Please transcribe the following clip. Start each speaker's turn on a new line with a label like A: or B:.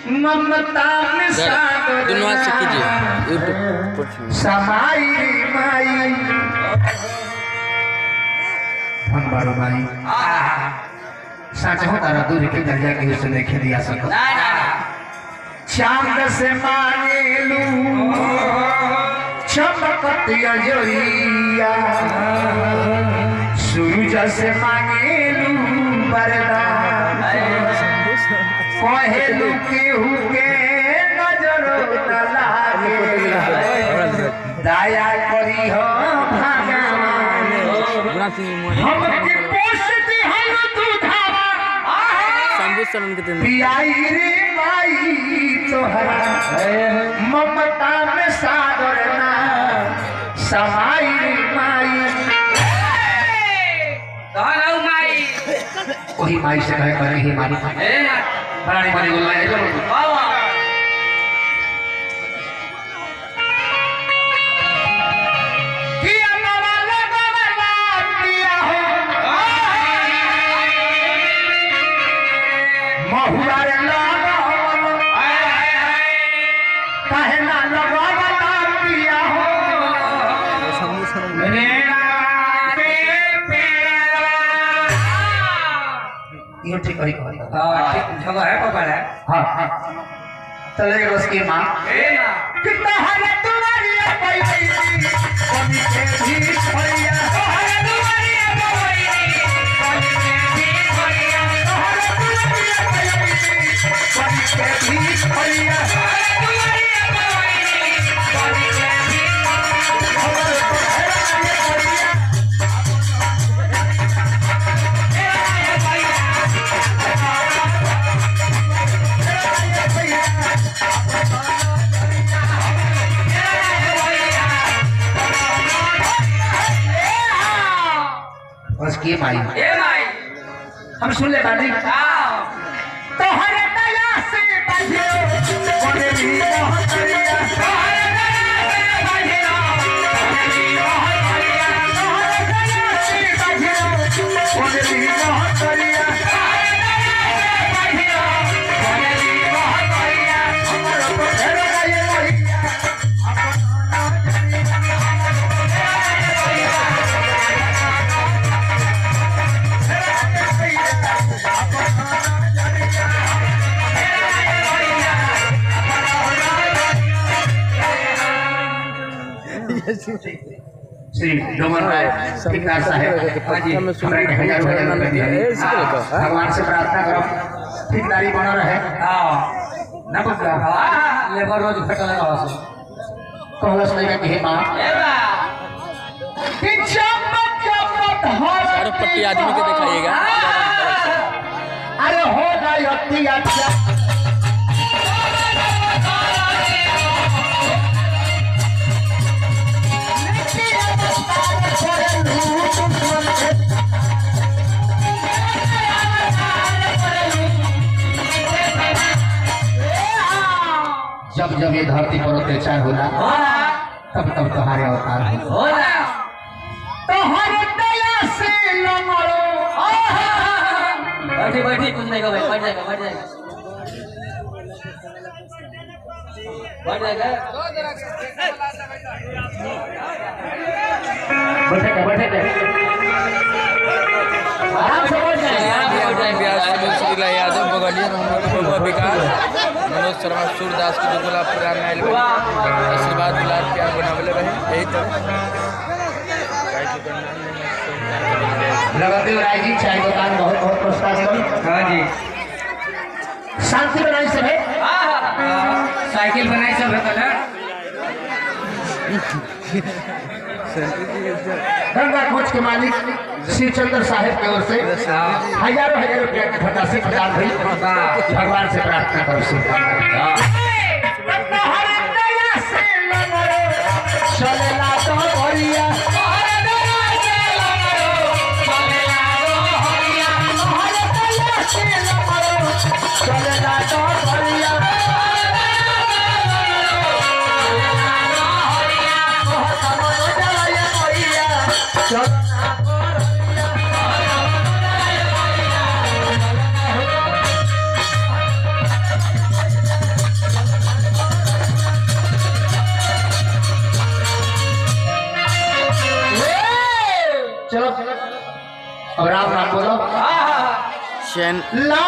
A: ममता में सागर
B: दोनों हाथ से कीजिए यूट्यूब
A: समाई माई हम बारो माई सच हो तारा दूर के दर्जा के उसे देखे दिया सको चांद से मांगेलू चमकती अजोरिया सूरज से मांगेलू वरदान पहलू केहू के नजर न लागे दया करी हो भगवान हमके पोषती हम दूधावा पियाई रे माई तोहरा ममता में सागर ना समाई रे माई वही माई से कहे करे ही मारी प्राणी मारी बोल रहे हैं ठीक है जगह है पकड़ है हाँ हाँ चलेगा बस की माँ कितना हरे तुम्हारी पैसी कभी के भी भैया हरे तुम्हारी पैसी हरे तुम्हारी पैसी कभी के भी भैया ये माई हम सुन ले बानी तो हर दया से बजे बड़े भी बहुत करिया तो हर दया से बजे बड़े भी बहुत करिया तो हर दया से बजे बड़े भी बहुत करिया तो हर दया से बजे बड़े भी बहुत करिया हमारा तो घर गए भैया श्री डोमन राय ठेकेदार साहब भगवान से प्रार्थना करो ठेकेदारी बना रहे लेबर रोज घटल कहलस नहीं कि हे मां
B: पट्टी आदमी के दिखाइएगा
A: अरे हो गई अति अच्छा जब जब ये धरती पर अत्याचार होला तब तब तुम्हारे अवतार होला तुम्हारे दया से लमड़ो
C: बैठे बैठे कुछ नहीं बैठ जाएगा बैठ जाएगा बैठ जाएगा
A: बैठे आराम से बैठ जाए
B: यादव बगलिया विकास मनोज शर्मा सूरदास की दुगुला पुराना आशीर्वाद दुलार प्यार बनावले रहे यही तो
A: लगाते राय जी चाय दुकान बहुत बहुत प्रस्ताव हाँ जी शांति बनाई सब है साइकिल बनाई सब है कलर गंगा खोज के मालिक श्री चंद्र साहिब की ओर से हजारों हजार रुपया की फटासी प्रदान हुई भगवान से प्रार्थना करो चलेला तो भरिया चलेला तो भरिया चलो अब राम राम बोलो।
B: चैन
A: ला